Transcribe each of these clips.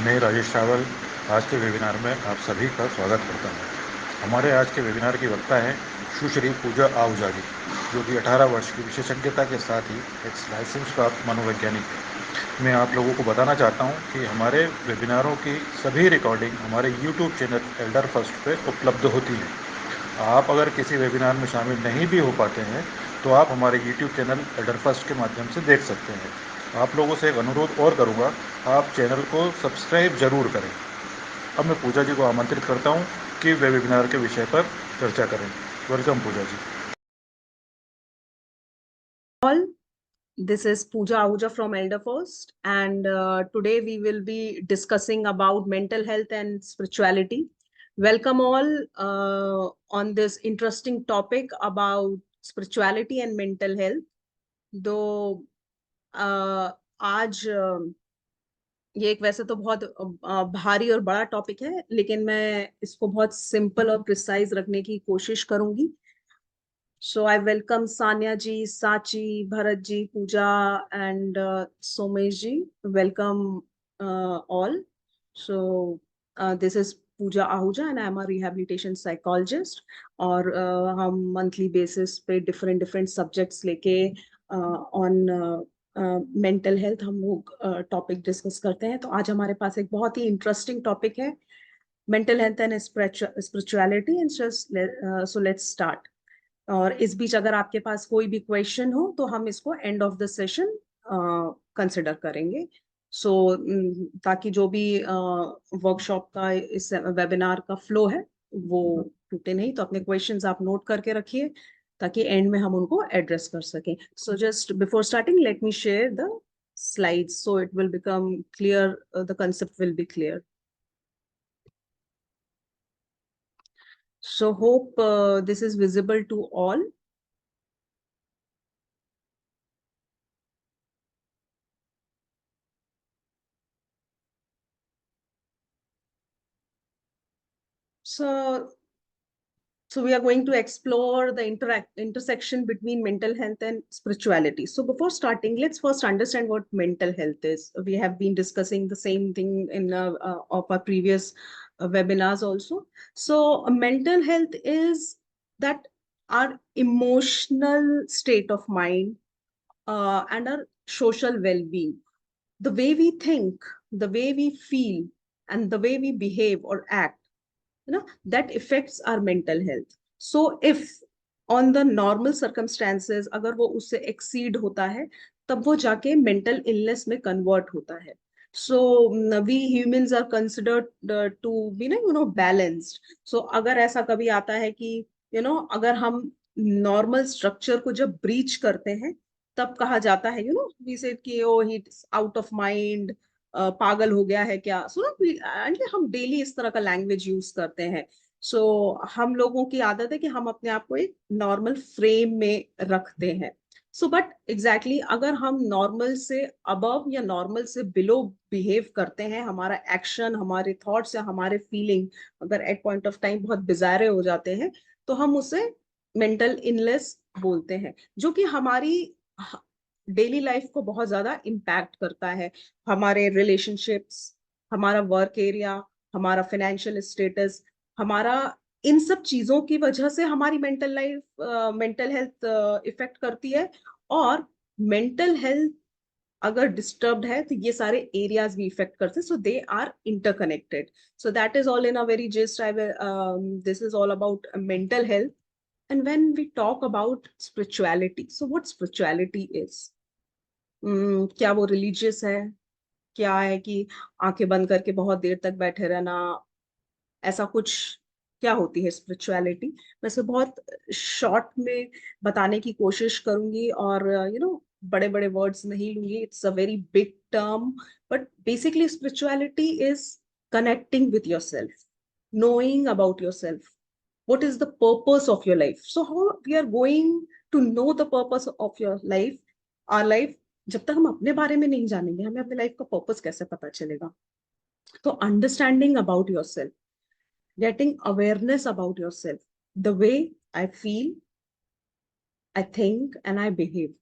मैं राजेश रावल आज के वेबिनार में आप सभी का स्वागत करता हूँ। हमारे आज के वेबिनार की वक्ता हैं सुश्री पूजा आहूजा जी, जो कि 18 वर्ष की विशेषज्ञता के साथ ही एक लाइसेंस प्राप्त मनोवैज्ञानिक है। मैं आप लोगों को बताना चाहता हूँ कि हमारे वेबिनारों की सभी रिकॉर्डिंग हमारे यूट्यूब चैनल एल्डर फर्स्ट पे उपलब्ध होती है। आप अगर किसी वेबिनार में शामिल नहीं भी हो पाते हैं तो आप हमारे यूट्यूब चैनल एल्डर फर्स्ट के माध्यम से देख सकते हैं। आप लोगों से एक अनुरोध और करूँगा, आप चैनल को सब्सक्राइब जरूर करें। अब मैं पूजा जी को आमंत्रित करता हूँ कि वे वेबिनार के विषय पर चर्चा करें। Welcome Puja ji. All, this is Pooja Ahuja from Elder First, and today we will be discussing about mental health and spirituality. Welcome all on this interesting topic about spirituality and mental health. Though आज ये एक वैसे तो बहुत भारी और बड़ा topic है, लेकिन मैं इसको बहुत सिंपल और प्रिसाइज रखने की कोशिश करूंगी. So I welcome Sanya ji, Sachi, Bharat ji, Pooja, and Somesh ji. Welcome all. So this is Pooja Ahuja, and I'm a rehabilitation psychologist. और हम monthly basis पे different subjects लेके on mental health हम लोग topic discuss करते हैं. तो आज हमारे पास एक बहुत ही interesting topic है, mental health and spirituality. And so let's start. और इस बीच अगर आपके पास कोई भी क्वेश्चन हो तो हम इसको end of the session consider करेंगे. सो ताकि जो भी वर्कशॉप का इस वेबिनार का फ्लो है वो टूटे नहीं. तो अपने क्वेश्चंस आप नोट करके रखिए ताकि एंड में हम उनको एड्रेस कर सकें. So just before starting let me share the slides so it will become clear, the concept will be clear. So hope this is visible to all. So we are going to explore the intersection between mental health and spirituality. So before starting, let's first understand what mental health is. We have been discussing the same thing in of our previous webinars also. So mental health is that our emotional state of mind and our social well-being. The way we think, the way we feel, and the way we behave or act, that affects our mental health. So if on the normal circumstances अगर वो उससे exceed होता है तब वो जाके mental illness में convert होता है. So we humans are considered to be balanced. So अगर ऐसा कभी आता है कि अगर हम normal structure को जब breach करते हैं तब कहा जाता है we said कि oh he's out of mind, पागल हो गया है क्या. सुनो, हम डेली इस तरह का लैंग्वेज यूज करते हैं. सो हम लोगों की आदत है कि हम अपने आप को एक नॉर्मल फ्रेम में रखते हैं. सो बट एग्जैक्टली अगर हम नॉर्मल से अबव या नॉर्मल से बिलो बिहेव करते हैं, हमारा एक्शन, हमारे थॉट्स या हमारे फीलिंग अगर एट पॉइंट ऑफ टाइम बहुत बिजारे हो जाते हैं तो हम उसे मेंटल इलनेस बोलते हैं, जो कि हमारी डेली लाइफ को बहुत ज्यादा इम्पैक्ट करता है. हमारे रिलेशनशिप्स, हमारा वर्क एरिया, हमारा फाइनेंशियल स्टेटस, हमारा इन सब चीजों की वजह से हमारी mental life, mental health effect करती है. और मेंटल हेल्थ अगर डिस्टर्ब्ड है तो ये सारे एरियाज भी इफेक्ट करते हैं. So they are interconnected. So that is all in a very gist. I this is all about mental health. And when we talk about spirituality, so what spirituality is? क्या वो religious है? क्या है कि आंखें बंद करके बहुत देर तक बैठे रहना, ऐसा कुछ? क्या होती है स्पिरिचुअलिटी? मैं इसे बहुत शॉर्ट में बताने की कोशिश करूंगी और बड़े बड़े वर्ड्स नहीं लूंगी. It's a very big term, but basically spirituality is connecting with your self, knowing about yourself. What is the purpose of your life? So how we are going to know the purpose of your life, our life? जब तक हम अपने बारे में नहीं जानेंगे हमें अपने लाइफ का पर्पस कैसे पता चलेगा? तो understanding about your self, getting awareness about yourself, the way I feel, I think, and I behave.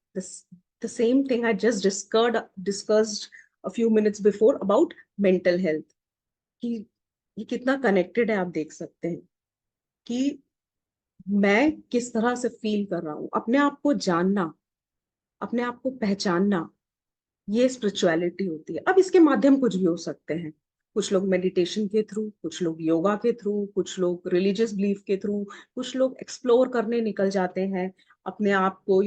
The same thing I just discussed a few minutes before about mental health, कि ये कितना connected है। आप देख सकते हैं कि मैं किस तरह से फील कर रहा हूँ, अपने आप को जानना, अपने आप को पहचानना, ये स्पिरिचुअलिटी होती है। अब इसके माध्यम कुछ भी हो सकते हैं। कुछ लोग मेडिटेशन के थ्रू, कुछ लोग योगा के थ्रू, कुछ लोग रिलीजियस बिलीफ के थ्रू, कुछ लोग एक्सप्लोर करने निकल जाते हैं अपने आप को,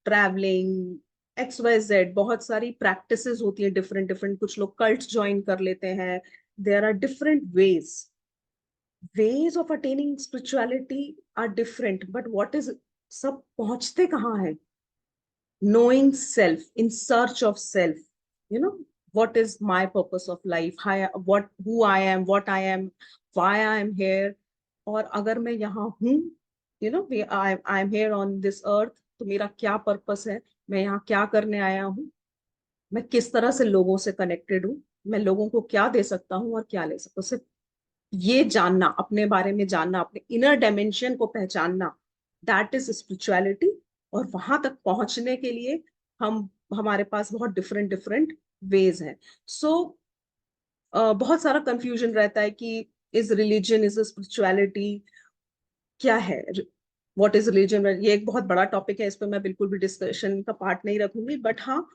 ट्रैवलिंग, एक्स वाई जेड, बहुत सारी प्रैक्टिसेस होती है डिफरेंट डिफरेंट। कुछ लोग कल्ट ज्वाइन कर लेते हैं। There are different ways of attaining spirituality are different, but what is, सब पहुंचते कहाँ है? Knowing self, in search of self, you know what is my purpose of life, what, who I am, what I am, why I am here. और अगर मैं यहाँ हूँ, I am here on this earth, तो मेरा क्या purpose है, मैं यहाँ क्या करने आया हूँ, मैं किस तरह से लोगों से कनेक्टेड हूँ, मैं लोगों को क्या दे सकता हूँ और क्या ले सकता हूँ। सिर्फ ये जानना, अपने बारे में जानना, अपने इनर डायमेंशन को पहचानना, दैट इज स्पिरिचुअलिटी। और वहां तक पहुंचने के लिए हम हमारे पास बहुत डिफरेंट डिफरेंट वेज हैं। सो बहुत सारा कंफ्यूजन रहता है कि इज रिलीजन, इज स्पिरिचुअलिटी, क्या है, व्हाट इज रिलीजन। ये एक बहुत बड़ा टॉपिक है, इस पर मैं बिल्कुल भी डिस्कशन का पार्ट नहीं रखूंगी। बट हाँ,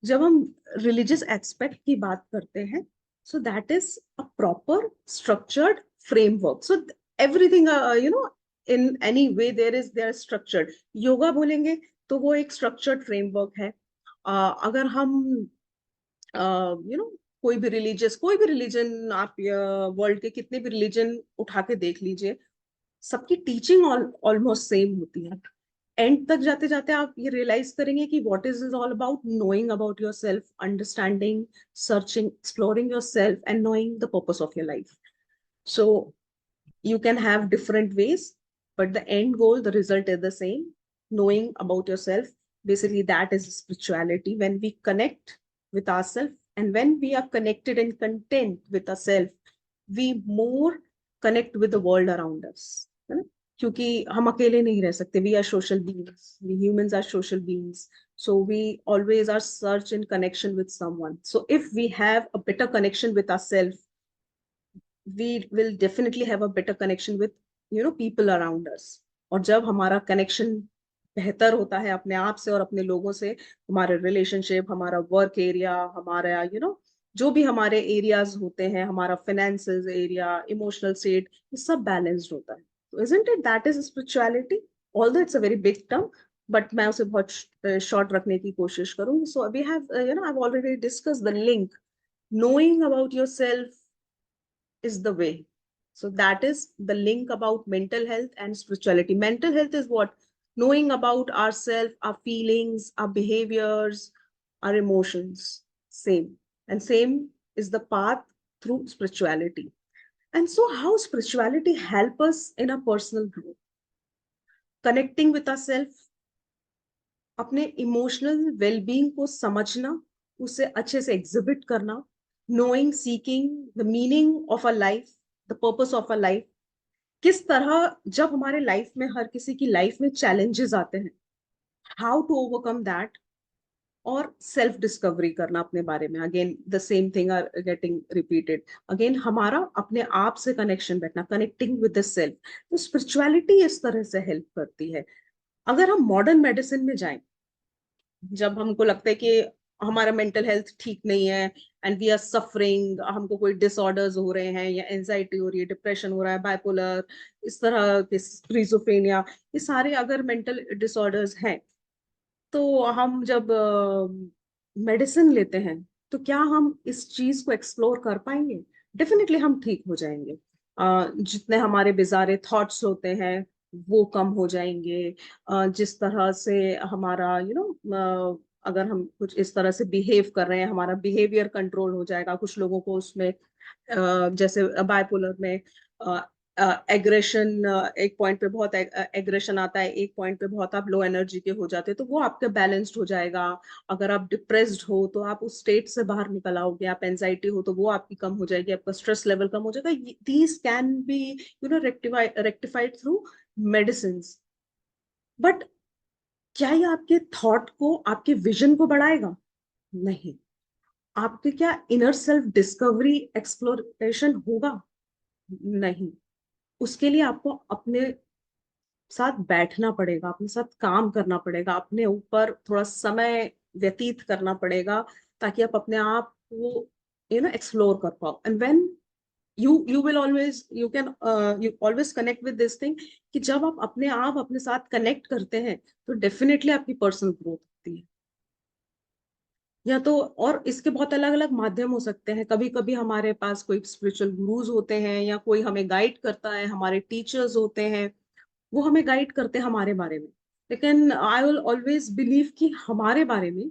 जब हम रिलीजियस एस्पेक्ट की बात करते हैं, so that is a proper structured framework. So everything, in any way there structured. Yoga बोलेंगे तो वो एक स्ट्रक्चर्ड फ्रेमवर्क है। अगर हम यू नो कोई भी रिलीजन, आप वर्ल्ड के कितने भी रिलीजन उठा के देख लीजिए, सबकी टीचिंग ऑलमोस्ट सेम होती है। एंड तक जाते जाते आप ये रियलाइज करेंगे कि what is all about knowing about your self, understanding, searching, exploring your self and knowing the purpose of your life. So you can have different ways, but the end goal, the result is the same: knowing about yourself. Basically that is spirituality. When we connect with ourselves, and when we are connected and content with ourselves, we more connect with the world around us, है ना? क्योंकि हम अकेले नहीं रह सकते, we are social beings, we humans are social beings. So we always are search in connection with someone. So if we have a better connection with ourselves, we will definitely have a better connection with people around us. और जब हमारा connection बेहतर होता है अपने आप से और अपने लोगों से, हमारे रिलेशनशिप, हमारा वर्क एरिया, हमारा जो भी हमारे एरियाज होते हैं, हमारा फाइनेंसेस एरिया, इमोशनल स्टेट, ये सब बैलेंस्ड होता है। तो isn't it that is spirituality? Although it's a very big term, but मैं उसे बहुत शॉर्ट रखने की कोशिश करूंगी. So we have, I've already discussed the link. Knowing about yourself is the way. So that is the link about mental health and spirituality. Mental health is what? Knowing about ourselves, our feelings, our behaviors, our emotions. Same. And same is the path through spirituality. And so how spirituality help us in our personal growth? Connecting with ourselves, अपने emotional wellbeing को समझना, उसे अच्छे से exhibit करना, knowing, seeking the meaning of a life, the purpose of a life. किस तरह जब हमारे लाइफ में, हर किसी की लाइफ में चैलेंजेस आते हैं, हाउ टू ओवरकम दैट। और सेल्फ डिस्कवरी करना अपने बारे में, again the same thing are getting repeated again, हमारा अपने आप से कनेक्शन बैठना, कनेक्टिंग विद द सेल्फ। तो स्पिरिचुअलिटी इस तरह से हेल्प करती है। अगर हम मॉडर्न मेडिसिन में जाएं, जब हमको लगता है कि हमारा मेंटल हेल्थ ठीक नहीं है, एंड वी आर सफरिंग, हमको कोई डिसऑर्डर्स हो रहे हैं, या एंजाइटी हो रही है, डिप्रेशन हो रहा है, बाइपोलर, इस तरह के, स्किज़ोफ्रेनिया, ये सारे अगर मेंटल डिसऑर्डर्स हैं, तो हम जब मेडिसिन लेते हैं, तो क्या हम इस चीज को एक्सप्लोर कर पाएंगे? डेफिनेटली हम ठीक हो जाएंगे। जितने हमारे बेजारे थॉट्स होते हैं वो कम हो जाएंगे। जिस तरह से हमारा अगर हम कुछ इस तरह से बिहेव कर रहे हैं, हमारा बिहेवियर कंट्रोल हो जाएगा। कुछ लोगों को उसमें जैसे बाइपोलर में एग्रेशन, एक पॉइंट पे बहुत एग्रेशन आता है, एक पॉइंट पे बहुत आप लो एनर्जी के हो जाते हैं, तो वो आपका बैलेंस्ड हो जाएगा। अगर आप डिप्रेस्ड हो तो आप उस स्टेट से बाहर निकल आओगे, आप एंजाइटी हो तो वो आपकी कम हो जाएगी, आपका स्ट्रेस लेवल कम हो जाएगा। These can be rectified through medicine. But क्या ये आपके थॉट को, आपके विजन को बढ़ाएगा? नहीं। आपके क्या इनर सेल्फ डिस्कवरी एक्सप्लोरेशन होगा? नहीं। उसके लिए आपको अपने साथ बैठना पड़ेगा, अपने साथ काम करना पड़ेगा, अपने ऊपर थोड़ा समय व्यतीत करना पड़ेगा, ताकि आप अपने आप को एक्सप्लोर कर पाओ। And when you will always you can you always connect with this thing, कि जब आप अपने आप अपने साथ कनेक्ट करते हैं तो डेफिनेटली आपकी पर्सनल ग्रोथ होती है। या तो और इसके बहुत अलग अलग माध्यम हो सकते हैं। कभी कभी हमारे पास कोई स्पिरिचुअल गुरुज होते हैं, या कोई हमें गाइड करता है, हमारे टीचर्स होते हैं, वो हमें गाइड करते हैं हमारे बारे में। लेकिन आई विल ऑलवेज बिलीव कि हमारे बारे में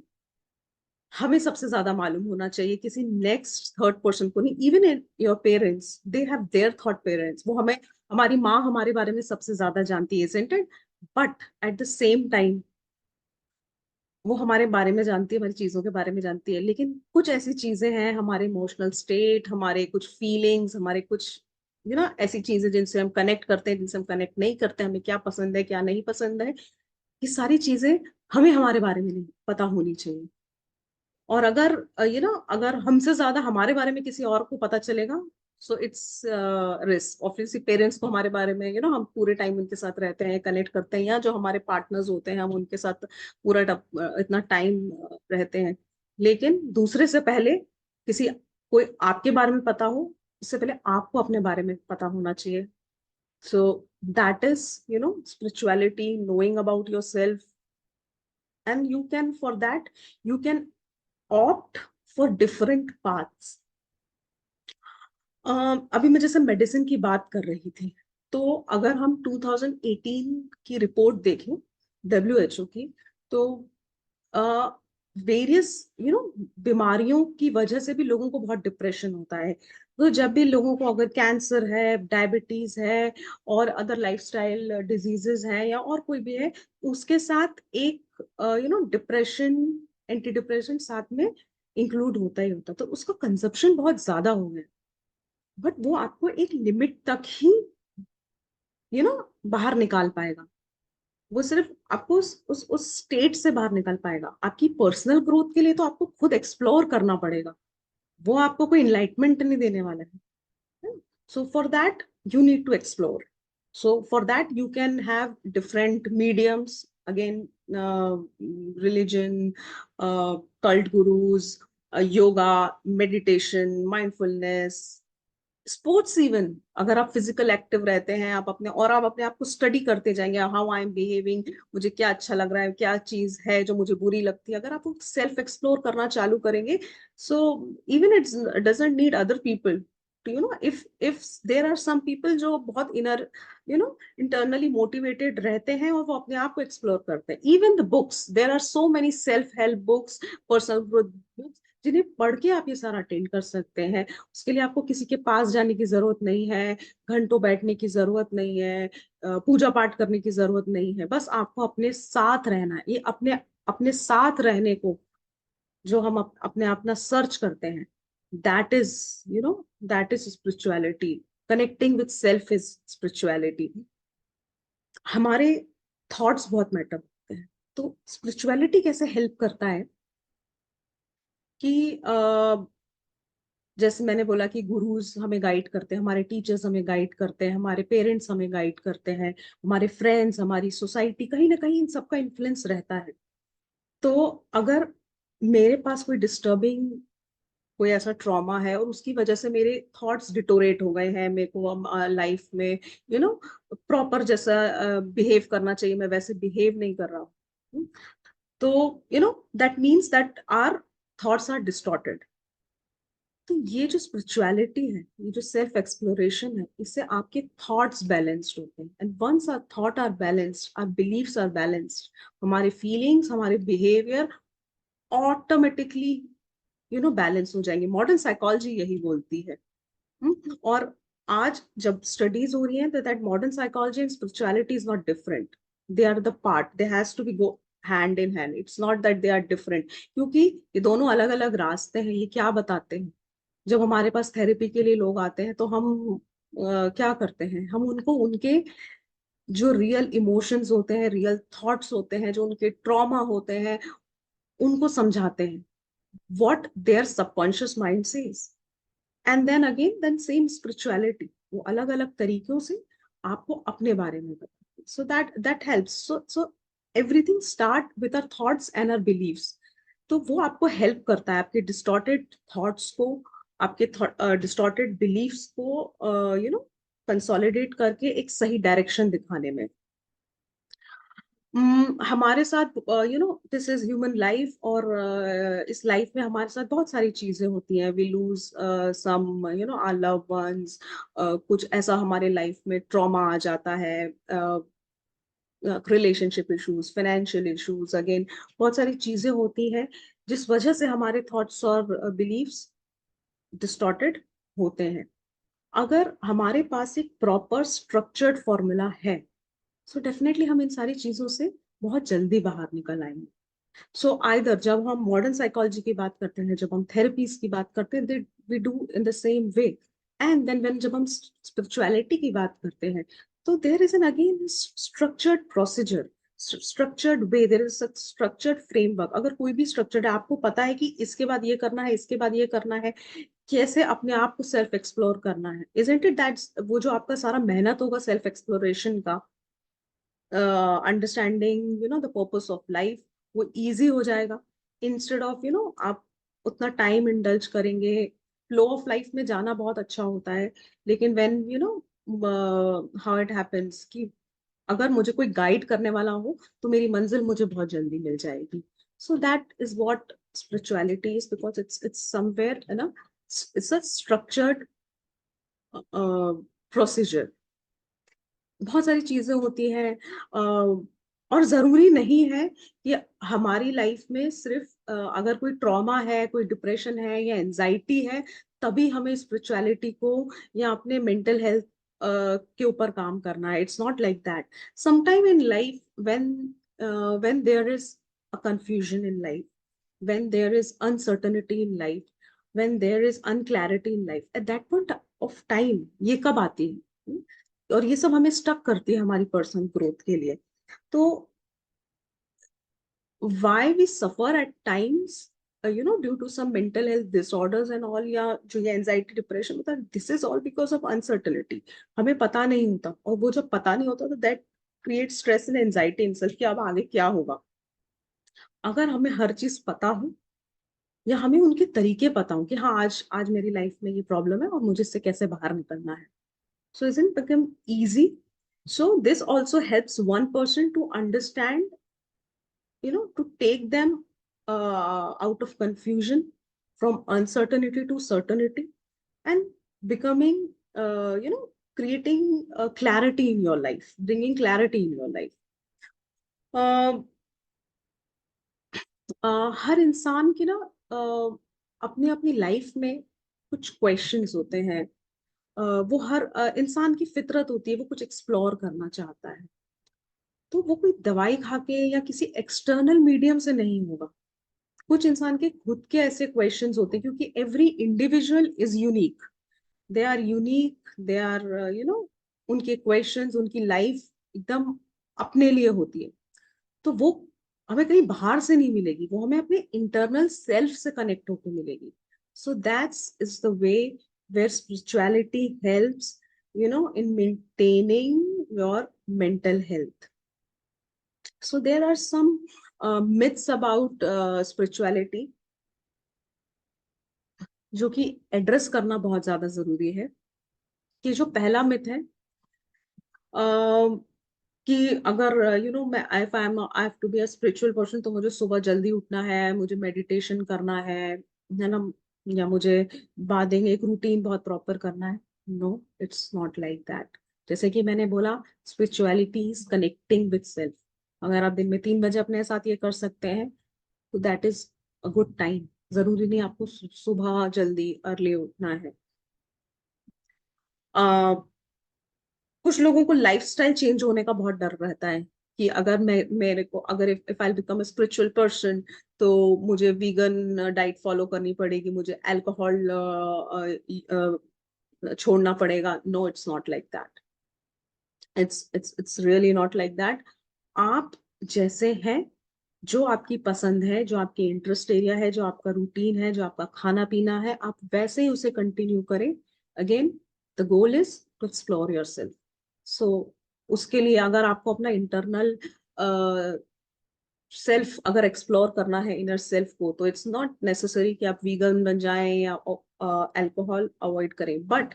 हमें सबसे ज्यादा मालूम होना चाहिए, किसी नेक्स्ट थर्ड पर्सन को नहीं। Even your parents, they have their thought parents, वो हमें, हमारी माँ हमारे बारे में सबसे ज्यादा जानती है, isn't it? But at the same time वो हमारे बारे में जानती है, हमारी चीजों के बारे में जानती है, लेकिन कुछ ऐसी चीजें हैं, हमारे इमोशनल स्टेट, हमारे कुछ फीलिंग्स, हमारे कुछ ऐसी चीजें जिनसे हम कनेक्ट करते हैं, जिनसे हम कनेक्ट नहीं करते, हमें क्या पसंद है क्या नहीं पसंद है, ये सारी चीजें हमें हमारे बारे में नहीं पता होनी चाहिए। और अगर अगर हमसे ज्यादा हमारे बारे में किसी और को पता चलेगा, so it's risk. Obviously parents को हमारे बारे में हम पूरे टाइम उनके साथ रहते हैं, कनेक्ट करते हैं, या जो हमारे पार्टनर्स होते हैं हम उनके साथ पूरा इतना टाइम रहते हैं। लेकिन दूसरे से पहले किसी, कोई आपके बारे में पता हो, उससे पहले आपको अपने बारे में पता होना चाहिए। सो that is spirituality, knowing about your self. And you can for that you can opt for different paths. अभी मैं जैसे मेडिसिन की बात कर रही थी, तो अगर हम 2018 की रिपोर्ट देखें, WHO की, तो वेरियस बीमारियों की वजह से भी लोगों को बहुत डिप्रेशन होता है। तो जब भी लोगों को अगर कैंसर है, डायबिटीज है, और अदर लाइफस्टाइल डिजीजेस हैं, या और कोई भी है, उसके साथ एक डिप्रेशन, एंटी डिप्रेशन साथ में इंक्लूड होता ही होता, तो उसका कंजप्शन बहुत ज्यादा हो गया। बट वो आपको एक लिमिट तक ही बाहर निकाल पाएगा। वो सिर्फ आपको उस स्टेट से बाहर निकाल पाएगा। आपकी पर्सनल ग्रोथ के लिए तो आपको खुद एक्सप्लोर करना पड़ेगा, वो आपको कोई इनलाइटमेंट नहीं देने वाला है। So for that you need to explore. So for that you can have different mediums, again religion, cult gurus, yoga, meditation, mindfulness, sports. Even अगर आप फिजिकल एक्टिव रहते हैं, आप अपने, और आप अपने आप को स्टडी करते जाएंगे, हाउ आई एम बिहेविंग, मुझे क्या अच्छा लग रहा है, क्या चीज है जो मुझे बुरी लगती है, अगर आप सेल्फ एक्सप्लोर करना चालू करेंगे, so even it's doesn't need other people to if there are some people जो बहुत इनर इंटरनली मोटिवेटेड रहते हैं, और वो अपने आप को एक्सप्लोर करते हैं। Even the books, there are so many self help books, personal growth books, जिन्हें पढ़ के आप ये सारा अटेंड कर सकते हैं। उसके लिए आपको किसी के पास जाने की जरूरत नहीं है, घंटों बैठने की जरूरत नहीं है, पूजा पाठ करने की जरूरत नहीं है। बस आपको अपने साथ रहना है। ये अपने अपने साथ रहने को जो हम अपने अपना सर्च करते हैं, that is that is spirituality. Connecting with self is spirituality. हमारे थॉट्स बहुत मैटर करते हैं। तो स्पिरिचुअलिटी कैसे हेल्प करता है कि जैसे मैंने बोला कि गुरुज हमें गाइड करते हैं, हमारे टीचर्स हमें गाइड करते हैं, हमारे पेरेंट्स हमें गाइड करते हैं, हमारे फ्रेंड्स, हमारी सोसाइटी, कहीं ना कहीं इन सबका इन्फ्लुएंस रहता है। तो अगर मेरे पास कोई डिस्टर्बिंग, कोई ऐसा ट्रॉमा है, और उसकी वजह से मेरे थॉट्स डिटोरेट हो गए हैं, मेरे को लाइफ में प्रॉपर जैसा बिहेव करना चाहिए, मैं वैसे बिहेव नहीं कर रहा हूँ, तो that means that our thoughts are distorted. तो ये जो स्पिरिचुअलिटी है, ये जो सेल्फ एक्सप्लोरेशन है, इससे आपके थॉट्स बैलेंस्ड होते हैं। And once our thought are balanced, our believes are balanced, हमारे फीलिंग्स, हमारे बिहेवियर ऑटोमेटिकली बैलेंस हो जाएंगे। मॉडर्न साइकोलॉजी यही बोलती है। और आज जब स्टडीज हो रही हैं, that modern psychology and spirituality is not different, they are the part, they has to be go hand in hand, it's not that they are different. क्योंकि ये दोनों अलग अलग रास्ते हैं। ये क्या बताते हैं, जब हमारे पास थेरेपी के लिए लोग आते हैं, तो हम क्या करते हैं, हम उनको उनके जो रियल इमोशंस होते हैं, रियल थॉट्स होते हैं, जो उनके ट्रॉमा होते हैं, उनको समझाते हैं। what their subconscious mind says. And then again, then same spirituality, वो अलग अलग तरीकों से आपको अपने बारे में बताती है. So that helps. So everything start with our thoughts and our beliefs. तो वो आपको हेल्प करता है आपके डिस्टॉर्टेड थॉट्स को, आपके डिस्टॉर्टेड बिलीफ्स को कंसोलिडेट करके एक सही डायरेक्शन दिखाने में. हमारे साथ दिस इज ह्यूमन लाइफ, और इस लाइफ में हमारे साथ बहुत सारी चीजें होती हैं. We lose some our loved ones, कुछ ऐसा हमारे लाइफ में ट्रॉमा आ जाता है, relationship issues, financial issues, again बहुत सारी चीजें होती हैं जिस वजह से हमारे थॉट्स और बिलीव्स डिस्टॉर्टेड होते हैं. अगर हमारे पास एक प्रॉपर स्ट्रक्चर्ड फॉर्मूला है, सो डेफिनेटली हम इन सारी चीजों से बहुत जल्दी बाहर निकल आएंगे. सो आइदर जब हम मॉडर्न साइकोलॉजी की बात करते हैं, जब हम थेरेपीज की बात करते हैं, we do in the same way. And then when जब हम स्पिरिचुअलिटी की बात करते हैं, तो there is an again structured procedure, structured way, there is structured framework. अगर कोई भी स्ट्रक्चर्ड है, आपको पता है कि इसके बाद ये करना है, इसके बाद ये करना है, कैसे अपने आप को सेल्फ एक्सप्लोर करना है. इजंट इट दैट्स वो जो आपका सारा मेहनत होगा सेल्फ एक्सप्लोरेशन का, understanding the purpose of life, वो इजी हो जाएगा. इंस्टेड ऑफ आप उतना टाइम इंडल्ज करेंगे. फ्लो ऑफ लाइफ में जाना बहुत अच्छा होता है, लेकिन व्हेन हाउ इट हैपेंस कि अगर मुझे कोई गाइड करने वाला हो, तो मेरी मंजिल मुझे बहुत जल्दी मिल जाएगी. सो that is what spirituality is, because it's somewhere it's a structured procedure. बहुत सारी चीजें होती हैं, और जरूरी नहीं है कि हमारी लाइफ में सिर्फ अगर कोई ट्रॉमा है, कोई डिप्रेशन है या एंजाइटी है, तभी हमें स्पिरिचुअलिटी को या अपने मेंटल हेल्थ के ऊपर काम करना है. It's not like that. Sometime in life when there is a confusion in life, when there is uncertainty in life, when there is unclarity in life, at that point of time ये कब आती है, और ये सब हमें stuck करती है हमारी पर्सनल ग्रोथ के लिए. तो why we suffer at times, due to some mental health disorders and all, या जो ये एंजाइटी डिप्रेशन होता है, this is all because of uncertainty. हमें पता नहीं होता, और वो जब पता नहीं होता, तो that create stress and anxiety in self कि अब आगे क्या होगा. अगर हमें हर चीज पता हो, या हमें उनके तरीके पता हो कि हाँ, आज आज मेरी लाइफ में ये प्रॉब्लम है और मुझे इससे कैसे बाहर निकलना है, so isn't become easy. So this also helps one person to understand, to take them out of confusion, from uncertainty to certainty, and becoming creating clarity in your life, bringing clarity in your life. uh, हर इंसान की ना अपनी अपनी life में कुछ questions होते हैं. वो हर इंसान की फितरत होती है, वो कुछ एक्सप्लोर करना चाहता है. तो वो कोई दवाई खा के या किसी एक्सटर्नल मीडियम से नहीं होगा. कुछ इंसान के खुद के ऐसे क्वेश्चंस होते हैं, क्योंकि every individual is unique. They are unique, they are उनके क्वेश्चंस, उनकी लाइफ एकदम अपने लिए होती है. तो वो हमें कहीं बाहर से नहीं मिलेगी, वो हमें अपने इंटरनल सेल्फ से कनेक्ट होकर मिलेगी. So that's is the way where spirituality helps in maintaining your mental health. So there are some myths about spirituality जो कि एड्रेस करना बहुत ज्यादा जरूरी है. कि जो पहला मिथ है, कि अगर मैं if I am I have to be a spiritual person, तो मुझे सुबह जल्दी उठना है, मुझे मेडिटेशन करना है ना, या मुझे बादिंग एक रूटीन बहुत प्रॉपर करना है. No, it's not like that. जैसे कि मैंने बोला, spirituality is connecting with self. अगर आप दिन में 3 बजे अपने साथ ये कर सकते हैं, तो that is a good time. जरूरी नहीं आपको सुबह जल्दी अर्ली उठना है. कुछ लोगों को लाइफस्टाइल चेंज होने का बहुत डर रहता है, कि अगर मेरे को अगर if I become a spiritual person, तो मुझे वीगन डाइट फॉलो करनी पड़ेगी, मुझे अल्कोहल छोड़ना पड़ेगा. No, it's not like that. It's really not like that. आप जैसे हैं जो आपकी पसंद है, जो आपकी इंटरेस्ट एरिया है, जो आपका रूटीन है, जो आपका खाना पीना है, आप वैसे ही उसे कंटिन्यू करें। Again, the goal is to explore yourself. So उसके लिए अगर आपको अपना इंटरनल सेल्फ अगर एक्सप्लोर करना है, इनर सेल्फ को, तो इट्स नॉट नेसेसरी कि आप वीगन बन जाएं या अल्कोहल अवॉइड करें। बट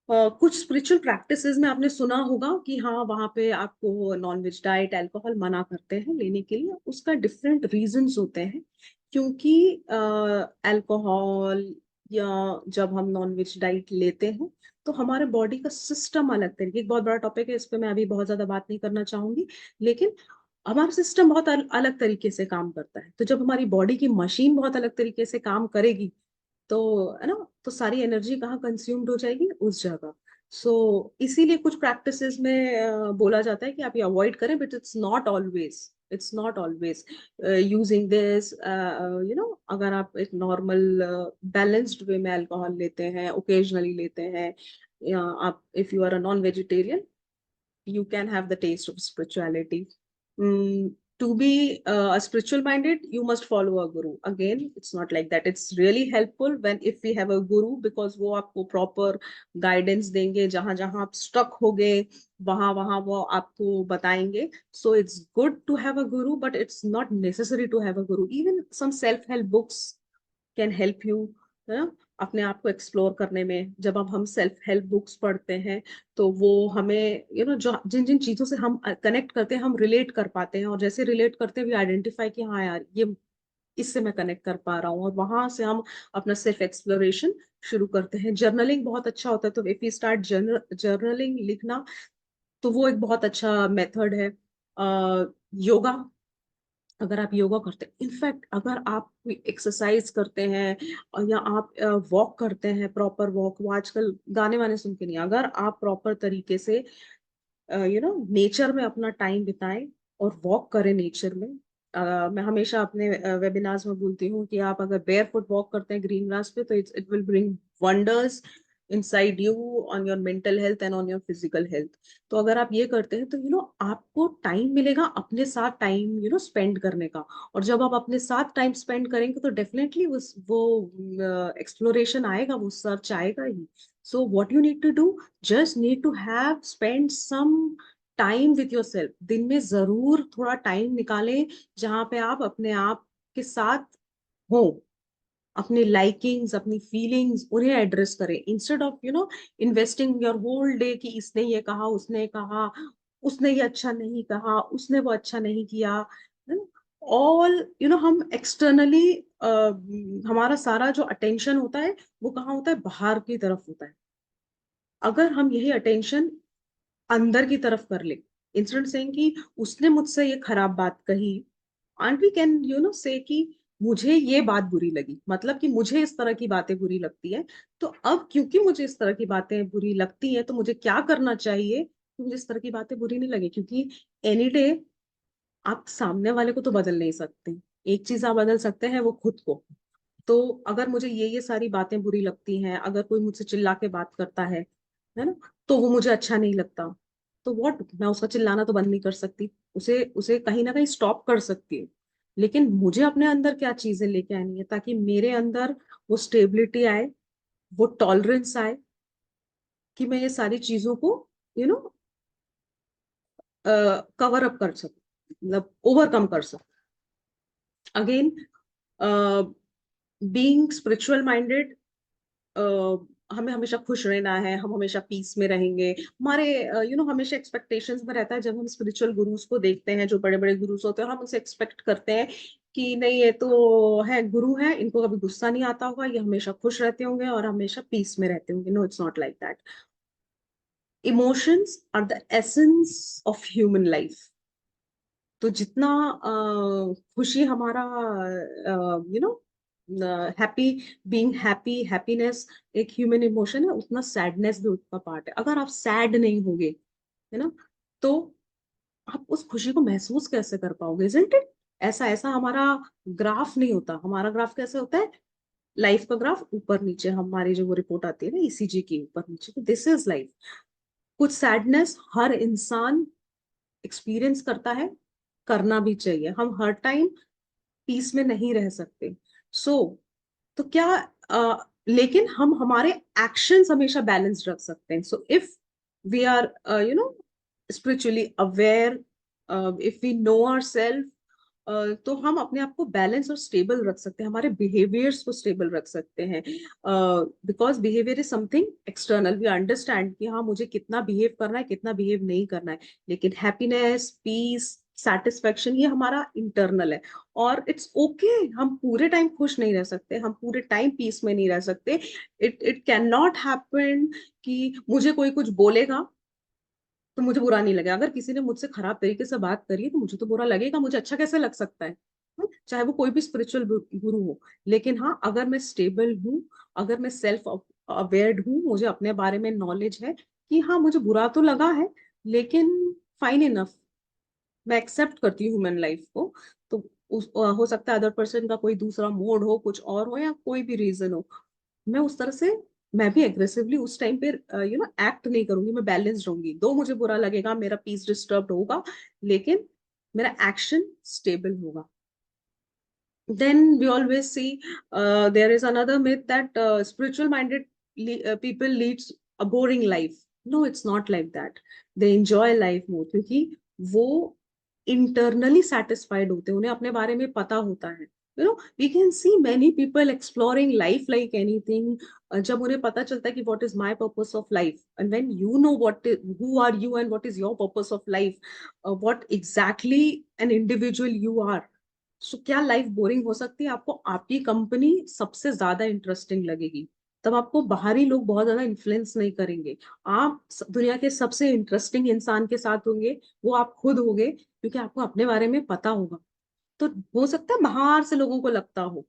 कुछ स्पिरिचुअल प्रैक्टिसेस में आपने सुना होगा कि हाँ, वहां पे आपको नॉनवेज डाइट, अल्कोहल मना करते हैं लेने के लिए। उसका डिफरेंट रीजंस होते हैं, क्योंकि अल्कोहल या जब हम नॉनवेज डाइट लेते हैं तो हमारे बॉडी का सिस्टम अलग तरीके, एक बहुत बड़ा टॉपिक है, इस पे मैं अभी बहुत ज्यादा बात नहीं करना चाहूंगी, लेकिन हमारा सिस्टम बहुत अलग तरीके से काम करता है। तो जब हमारी बॉडी की मशीन बहुत अलग तरीके से काम करेगी, तो है ना, तो सारी एनर्जी कहाँ कंज्यूम्ड हो जाएगी, उस जगह। सो इसीलिए कुछ प्रैक्टिसेस में बोला जाता है कि आप ये अवॉइड करें, but it's not always using this, अगर आप एक नॉर्मल बैलेंस्ड वे में अल्कोहल लेते हैं, ओकेजनली लेते हैं, या आप if you are a non vegetarian, you can have the taste of spirituality. To be a spiritual minded, you must follow a guru. Again, it's not like that. It's really helpful when if we have a guru, because वो आपको proper guidance देंगे, जहां जहां आप stuck हो गए वहां वहां वो आपको बताएंगे. So it's good to have a guru, but it's not necessary to have a guru. Even some self-help books can help you, है ना, अपने आप को एक्सप्लोर करने में। जब अब हम सेल्फ हेल्प बुक्स पढ़ते हैं तो वो हमें जो जिन जिन चीजों से हम कनेक्ट करते हैं, हम रिलेट कर पाते हैं, और जैसे रिलेट करते हैं वी आइडेंटिफाई कि हाँ यार, ये इससे मैं कनेक्ट कर पा रहा हूँ, और वहां से हम अपना सेल्फ एक्सप्लोरेशन शुरू करते हैं। जर्नलिंग बहुत अच्छा होता है, तो इफ यू स्टार्ट जर्नलिंग लिखना, तो वो एक बहुत अच्छा मेथड है। योगा, अगर आप योगा करते हैं, इनफैक्ट अगर आप एक्सरसाइज करते हैं, या आप वॉक करते हैं, प्रॉपर वॉक, वो आजकल गाने वाने सुन के नहीं, अगर आप प्रॉपर तरीके से नेचर में अपना टाइम बिताएं और वॉक करें नेचर में। मैं हमेशा अपने वेबिनार्स में बोलती हूँ कि आप अगर बेयर फुट वॉक करते हैं ग्रीन ग्रास पे, तो it will bring wonders inside you, on your mental health and on your physical health. तो अगर आप ये करते हैं तो आपको टाइम मिलेगा अपने साथ टाइम स्पेंड करने का। और जब आप अपने साथ टाइम स्पेंड करेंगे तो डेफिनेटली वो एक्सप्लोरेशन आएगा, वो सर्च आएगा ही। So what you need to do, just need to have spend some time with yourself। दिन में जरूर थोड़ा टाइम निकालें जहां पे आप अपने आप के साथ हो, अपनी लाइकिंग्स, अपनी फीलिंग्स उन्हें एड्रेस करें, instead of investing your whole day कि इसने ये कहा, उसने कहा, उसने ये अच्छा नहीं कहा, उसने वो अच्छा नहीं किया। ऑल हम एक्सटर्नली हमारा सारा जो अटेंशन होता है वो कहाँ होता है, बाहर की तरफ होता है। अगर हम यही अटेंशन अंदर की तरफ कर ले, इंस्टेंट सेइंग कि उसने मुझसे ये खराब बात कही, एंड वी कैन से कि मुझे ये बात बुरी लगी, मतलब कि मुझे इस तरह की बातें बुरी लगती है, तो अब क्योंकि मुझे इस तरह की बातें बुरी लगती हैं, तो मुझे क्या करना चाहिए कि मुझे इस तरह की बातें बुरी नहीं लगे। क्योंकि एनी डे आप सामने वाले को तो बदल नहीं सकते, एक चीज आप बदल सकते हैं, वो खुद को। तो अगर मुझे ये सारी बातें बुरी लगती हैं, अगर कोई मुझसे चिल्ला के बात करता है ना, तो वो मुझे अच्छा नहीं लगता, तो व्हाट, मैं उसका चिल्लाना तो बंद नहीं कर सकती, उसे उसे कहीं ना कहीं स्टॉप कर सकती हूँ। लेकिन मुझे अपने अंदर क्या चीजें लेके आनी है ताकि मेरे अंदर वो स्टेबिलिटी आए, वो टॉलरेंस आए, कि मैं ये सारी चीजों को यू नो कवर अप कर सकूं, मतलब ओवरकम कर सकूं। अगेन, बीइंग स्पिरिचुअल माइंडेड, हमें हमेशा खुश रहना है, हम हमेशा पीस में रहेंगे। हमारे हमेशा एक्सपेक्टेशंस में रहता है, जब हम स्पिरिचुअल गुरुज को देखते हैं, जो बड़े बड़े गुरुज होते हैं, हम उनसे एक्सपेक्ट करते हैं कि नहीं, ये तो है गुरु है, इनको कभी गुस्सा नहीं आता होगा, ये हमेशा खुश रहते होंगे और हमेशा पीस में रहते होंगे। No, it's not like that. Emotions are the essence of human life. तो जितना खुशी हमारा, हैप्पी, बीइंग हैप्पी, हैप्पीनेस एक ह्यूमन इमोशन है, उतना सैडनेस भी उसका पार्ट है। अगर आप सैड नहीं होगे, है ना, तो आप उस खुशी को महसूस कैसे कर पाओगे, इजंट इट? ऐसा ऐसा हमारा ग्राफ नहीं होता। हमारा ग्राफ कैसे होता है, लाइफ का ग्राफ ऊपर नीचे, हमारी जो वो रिपोर्ट आती है ना ईसीजी की, ऊपर नीचे, तो दिस इज लाइफ। कुछ सैडनेस हर इंसान एक्सपीरियंस करता है, करना भी चाहिए, हम हर टाइम पीस में नहीं रह सकते। सो तो क्या लेकिन हम हमारे एक्शंस हमेशा बैलेंस रख सकते हैं। So if we are you know spiritually aware, if we know our self, तो हम अपने आप को बैलेंस और स्टेबल रख सकते हैं, हमारे बिहेवियर्स को स्टेबल रख सकते हैं। Because behaviour is something external, we understand कि हाँ मुझे कितना बिहेव करना है, कितना बिहेव नहीं करना है, लेकिन हैप्पीनेस, पीस, सेटिस्फेक्शन ये हमारा इंटरनल है। और इट्स ओके हम पूरे टाइम खुश नहीं रह सकते, हम पूरे टाइम पीस में नहीं रह सकते। It it can not happen कि मुझे कोई कुछ बोलेगा तो मुझे बुरा नहीं लगेगा, अगर किसी ने मुझसे खराब तरीके से बात करी है तो मुझे तो बुरा लगेगा, मुझे अच्छा कैसे लग सकता है? चाहे वो कोई भी स्पिरिचुअल गुरु हो। लेकिन हाँ अगर मैं स्टेबल हूँ, अगर मैं सेल्फ अवेयर्ड हूँ, मुझे अपने बारे में नॉलेज है कि हाँ मुझे बुरा तो लगा है, लेकिन फाइन इनफ, मैं एक्सेप्ट करती हूँ ह्यूमन लाइफ को। तो हो सकता है अदर पर्सन का कोई दूसरा मोड हो, कुछ और हो, या कोई भी रीजन हो, मैं उस तरह से मैं भी एग्रेसिवली उस टाइम पे एक्ट नहीं करूंगी, मैं बैलेंस रहूंगी। दो मुझे बुरा लगेगा, मेरा पीस डिस्टर्ब होगा, लेकिन मेरा एक्शन स्टेबल होगा। Then we always see there is another myth that spiritual minded people leads a boring life. No, it's not like that. They enjoy life more क्योंकि वो internally satisfied होते हैं, उन्हें अपने बारे में पता होता है। We can see many people exploring life like anything. जब उन्हें पता चलता है कि what is my purpose of life, and when you know who are you and what is your purpose of life, what exactly an individual you are, सो क्या life boring हो सकती है? आपको आपकी कंपनी सबसे ज्यादा इंटरेस्टिंग लगेगी, तब आपको बाहरी लोग बहुत ज्यादा इन्फ्लुएंस नहीं करेंगे। आप दुनिया के सबसे इंटरेस्टिंग इंसान के साथ होंगे, वो आप खुद होंगे, क्योंकि आपको अपने बारे में पता होगा। तो हो सकता है बाहर से लोगों को लगता हो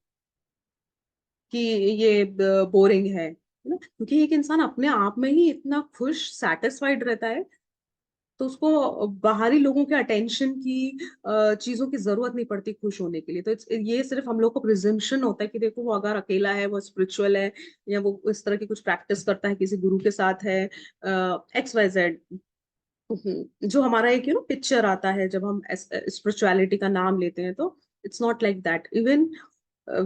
कि ये बोरिंग है ना, क्योंकि एक इंसान अपने आप में ही इतना खुश सेटिस्फाइड रहता है, तो उसको बाहरी लोगों के अटेंशन की चीजों की जरूरत नहीं पड़ती खुश होने के लिए। तो ये सिर्फ हम लोग को प्रिजम्पशन होता है कि देखो वो अगर अकेला है, वो स्पिरिचुअल है, या वो इस तरह की कुछ प्रैक्टिस करता है, किसी गुरु के साथ है, एक्स वाई जेड, जो हमारा एक पिक्चर आता है जब हम स्पिरिचुअलिटी का नाम लेते हैं। तो it's not like that. Even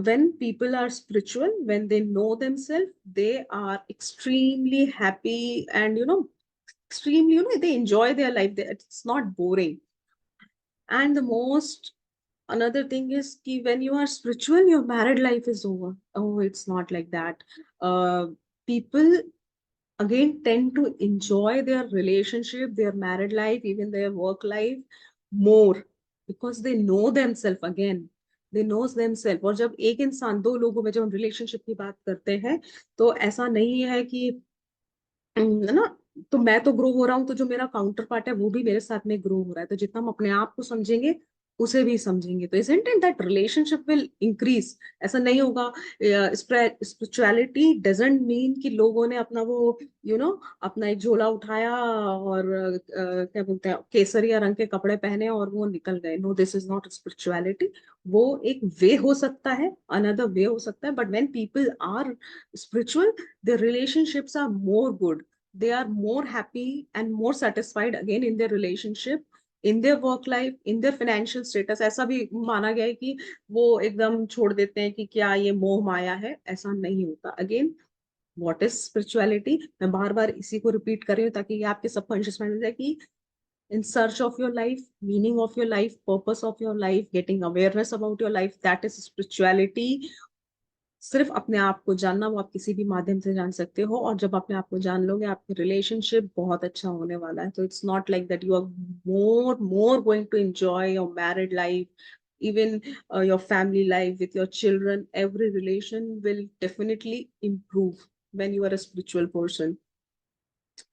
when people are spiritual, when they know themselves, they are extremely happy, and extremely, they enjoy their life. It's not boring. And the most another thing is ki when you are spiritual, your married life is over. Oh, it's not like that. uh, People again tend to enjoy their relationship, their married life, even their work life more, because they know themselves again, they knows themselves। और जब एक इंसान, दो लोगों में जब हम relationship की बात करते हैं, तो ऐसा नहीं है कि है ना, तो मैं तो ग्रो हो रहा हूँ, तो जो मेरा काउंटर पार्ट है वो भी मेरे साथ में ग्रो हो रहा है, तो जितना हम अपने आप को समझेंगे उसे भी समझेंगे, तो isn't it that relationship will increase? ऐसा नहीं होगा। स्पिरिचुअलिटी डजंट मीन कि लोगों ने अपना वो अपना एक झोला उठाया और क्या बोलते हैं, केसरिया रंग के कपड़े पहने और वो निकल गए। No, this is not spirituality. वो एक वे हो सकता है, अनदर वे हो सकता है, but when people are spiritual, their relationships are more good, they are more happy and more satisfied again in their relationship, in their work life, in their financial status। ऐसा भी माना गया है कि वो एकदम छोड़ देते हैं कि क्या ये मोह माया है, ऐसा नहीं होता। अगेन, व्हाट इज स्पिरिचुअलिटी, मैं बार बार इसी को रिपीट कर रही हूँ ताकि ये आपके सबकॉन्शियस माइंड में जाए कि in search of your life, meaning of your life, purpose of your life, getting awareness about your life, that is spirituality। सिर्फ अपने आप को जानना, वो आप किसी भी माध्यम से जान सकते हो, और जब अपने आप को जान लोगे, आपकी रिलेशनशिप बहुत अच्छा होने वाला है। तो it's not like that you are more going to enjoy your married life, even your family life with your children. Every relation will definitely improve when you are a spiritual person.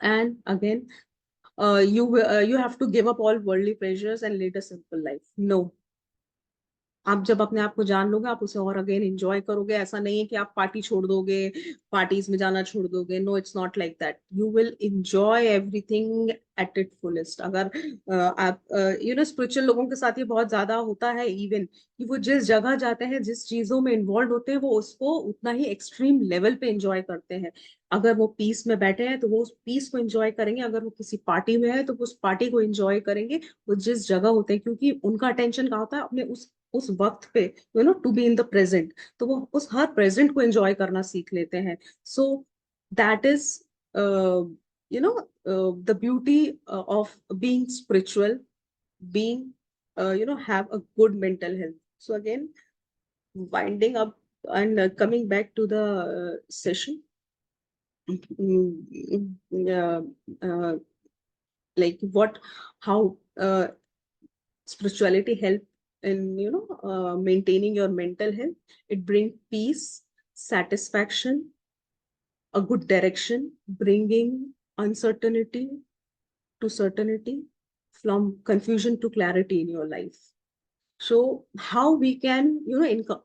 And again, you have to give up all worldly pleasures and lead a simple life. No, आप जब अपने आप को जान लोगे, आप उसे और अगेन एंजॉय करोगे। ऐसा नहीं है कि आप पार्टी छोड़ दोगे, पार्टीज में जाना छोड़ दोगे। No, it's not like that. You will enjoy everything at it fullest. अगर आप स्पिरिचुअल लोगों के साथ ये बहुत ज्यादा होता है इवन, कि वो जिस जगह जाते हैं, जिस चीजों में इन्वॉल्व होते हैं, वो उसको उतना ही एक्सट्रीम लेवल पे एंजॉय करते हैं। अगर वो पीस में बैठे हैं तो वो उस पीस को एंजॉय करेंगे, अगर वो किसी पार्टी में है तो वो उस पार्टी को एंजॉय करेंगे। वो जिस जगह होते हैं, क्योंकि उनका अटेंशन कहाँ होता है, अपने उस वक्त पे, to be in the present. तो वो उस हर प्रेजेंट को एंजॉय करना सीख लेते हैं। So that is the beauty of being spiritual, being have a good mental health. So again, winding up and coming back to the session. uh, uh, like what how spirituality help in maintaining your mental health. It brings peace, satisfaction, a good direction, bringing uncertainty to certainty, from confusion to clarity in your life. So how we can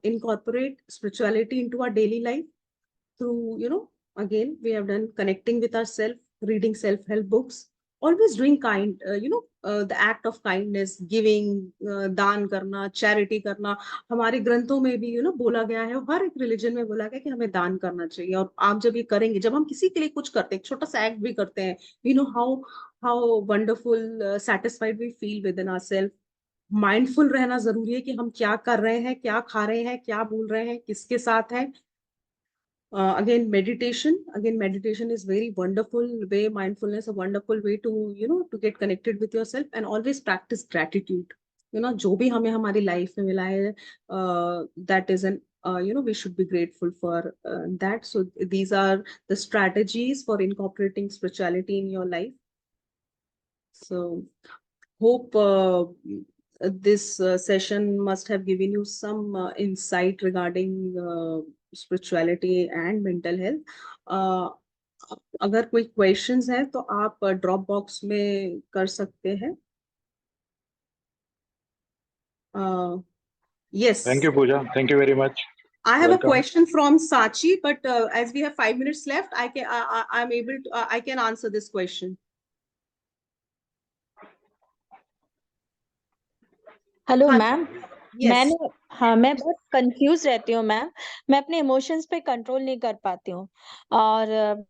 incorporate spirituality into our daily life? Through, again, we have done connecting with ourselves, reading self-help books, always doing the act of kindness, giving, दान करना, charity करना। हमारे ग्रंथों में भी बोला गया है, हर एक रिलीजन में बोला गया कि हमें दान करना चाहिए। और आप जब ये करेंगे, जब हम किसी के लिए कुछ करते हैं, एक छोटा सा एक्ट भी करते हैं, how wonderful satisfied we feel within our self. Mindful रहना जरूरी है कि हम क्या कर रहे हैं, क्या खा रहे हैं, क्या बोल रहे हैं, किसके साथ है। Again, meditation is very wonderful way. Mindfulness a wonderful way to to get connected with yourself, and always practice gratitude. जो भी हमें हमारी लाइफ में मिला है, that is an we should be grateful for that. So these are the strategies for incorporating spirituality in your life. So hope this session must have given you some insight regarding spirituality and mental health. अगर कोई questions है तो आप drop box में कर सकते हैं। Yes, Thank you, Pooja. Thank you very much. I have a Welcome. question from Sachi, but as we have 5 minutes left, I'm able to I can answer this question. Hello हाँ ma'am. yes. मैं बहुत confuse रहती हूँ ma'am. मैं अपने emotions पे control नहीं कर पाती हूँ। और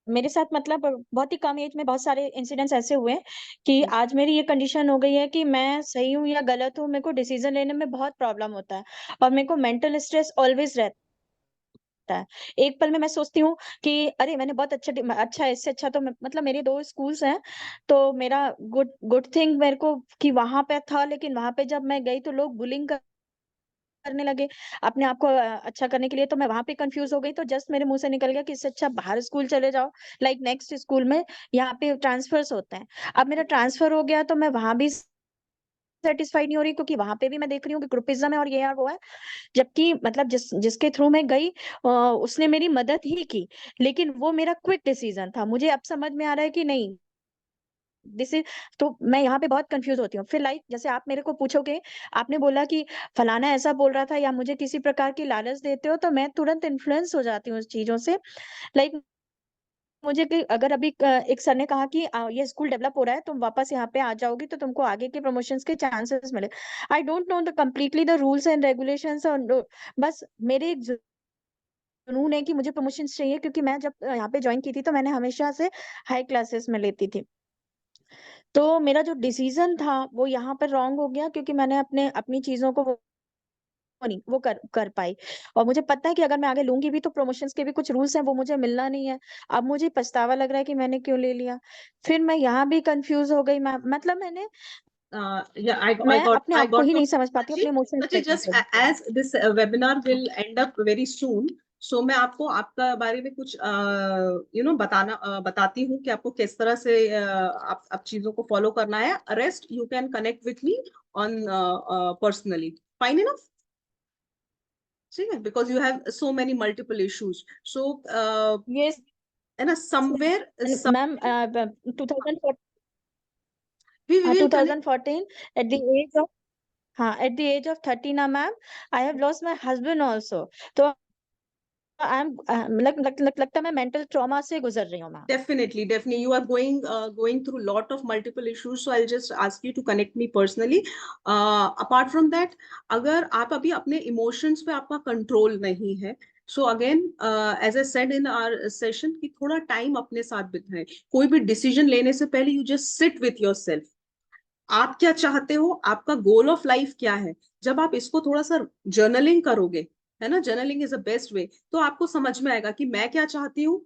मेरे साथ मतलब बहुत ही कम एज में बहुत सारे इंसिडेंट्स ऐसे हुए हैं कि आज मेरी ये कंडीशन हो गई है कि मैं सही हूँ या गलत हूँ, मेरे को डिसीजन लेने में बहुत प्रॉब्लम होता है और मेरे को मेंटल स्ट्रेस ऑलवेज रहता है। एक पल में मैं सोचती हूँ कि अरे मैंने बहुत अच्छा है, इससे अच्छा तो मतलब मेरे 2 स्कूल्स हैं, तो मेरा गुड गुड थिंग मेरे को कि वहां पे था, लेकिन वहां पे जब मैं गई तो लोग बुलिंग करने लगे अपने आप को अच्छा करने के लिए। तो मैं वहां पे कंफ्यूज हो गई, तो जस्ट मेरे मुंह से निकल गया कि इससे अच्छा बाहर स्कूल चले जाओ, लाइक नेक्स्ट स्कूल में यहाँ पे ट्रांसफर्स होते हैं। अब मेरा ट्रांसफर हो गया तो मैं वहां भी सेटिस्फाइड नहीं हो रही, क्योंकि वहां पे भी मैं देख रही हूँ कि ग्रुपिज्म है और ये है वो है। जबकि मतलब जिसके थ्रू मैं गई उसने मेरी मदद ही की, लेकिन वो मेरा क्विक डिसीजन था। मुझे अब समझ में आ रहा है कि नहीं, दिस इज, तो मैं यहाँ पे बहुत कंफ्यूज होती हूँ। फिर लाइक जैसे आप मेरे को पूछोगे, आपने बोला कि फलाना ऐसा बोल रहा था या मुझे किसी प्रकार की लालच देते हो, तो मैं तुरंत इन्फ्लुएंस हो जाती हूँ उस चीजों से। लाइक मुझे कि अगर अभी एक सर ने कहा कि ये स्कूल डेवलप हो रहा है, तुम वापस यहाँ पे आ जाओगी तो तुमको आगे के प्रमोशंस के चांसेस मिले। I don't know the completely the rules and regulations, और बस मेरे एक जुनून है कि मुझे प्रमोशंस चाहिए, क्योंकि मैं जब यहाँ पे ज्वाइन की थी तो मैंने हमेशा से हाई क्लासेस में लेती थी। तो मेरा जो डिसीजन था वो यहाँ पर रॉन्ग हो गया, क्योंकि मैंने अपनी चीजों को वो नहीं वो कर पाई। और मुझे पता है कि अगर मैं आगे लूंगी भी तो प्रमोशंस के भी कुछ रूल्स हैं, वो मुझे मिलना नहीं है। अब मुझे पछतावा लग रहा है कि मैंने क्यों ले लिया। फिर मैं यहाँ भी कंफ्यूज हो गई। मतलब Yeah, मैं अपने I आप को got ही to नहीं समझ पाती अपने इमोशंस पे just control. as this webinar will end up very soon, so मैं आपको आपका बारे में कुछ बताती हूँ कि आपको किस तरह से आप चीजों को फॉलो करना है। Rest you can connect with me on personally, fine enough. ठीक है, because you have so many multiple issues. So yes है ना, somewhere ma'am. 2014 we will connect. 2014 at the age of हाँ, at the age of 30 ना ma'am, I have lost my husband also. तो I am लगता है मैं mental trauma से गुजर रही हूँ ma'am. Definitely, you are going through lot of multiple issues. So I'll just ask you to connect me personally. Apart from that, अगर आप अभी अपने emotions पे आपका control नहीं है, so again, as I said in our session, कि थोड़ा टाइम अपने साथ बिताएं. कोई भी डिसीजन लेने से पहले you just sit with yourself. आप क्या चाहते हो, आपका गोल ऑफ लाइफ क्या है. जब आप इसको थोड़ा सा जर्नलिंग करोगे, है ना, journaling is the best way, तो आपको समझ में आएगा कि मैं क्या चाहती हूँ,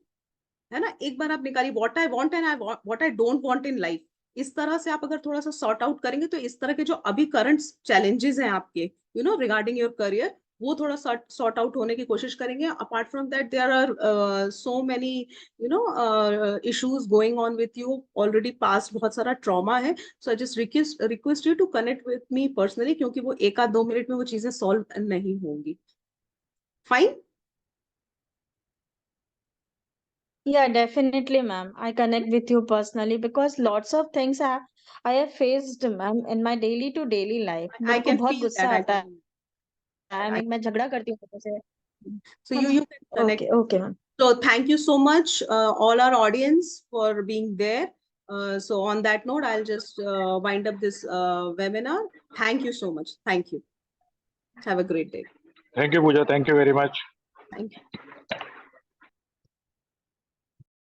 है ना. एक बार आप निकालिए what I want and what I don't want in life. इस तरह से आप अगर थोड़ा सा सॉर्ट आउट करेंगे, तो इस तरह के जो अभी करंट चैलेंजेस हैं आपके, रिगार्डिंग योर करियर, वो थोड़ा सॉर्ट आउट होने की कोशिश करेंगे. Apart from that, there are so many issues going on with you already. Past बहुत सारा ट्रॉमा है. So I just request you to connect with me personally, क्योंकि वो 1-2 मिनट में वो चीजें सॉल्व नहीं होंगी. Fine. Yeah, definitely, ma'am. I connect with you personally because lots of things I have faced, ma'am, in my daily to daily life. I मेरे को can बहुत feel गुस्सा that. आता है. I I mean, मैं झगड़ा करती हूँ लोगों से. So है you ना? you can connect. Okay, okay, ma'am. So thank you so much, all our audience, for being there. So on that note, I'll just wind up this webinar. Thank you so much. Thank you. Have a great day. Thank you, Pooja. Thank you very much. Thank you.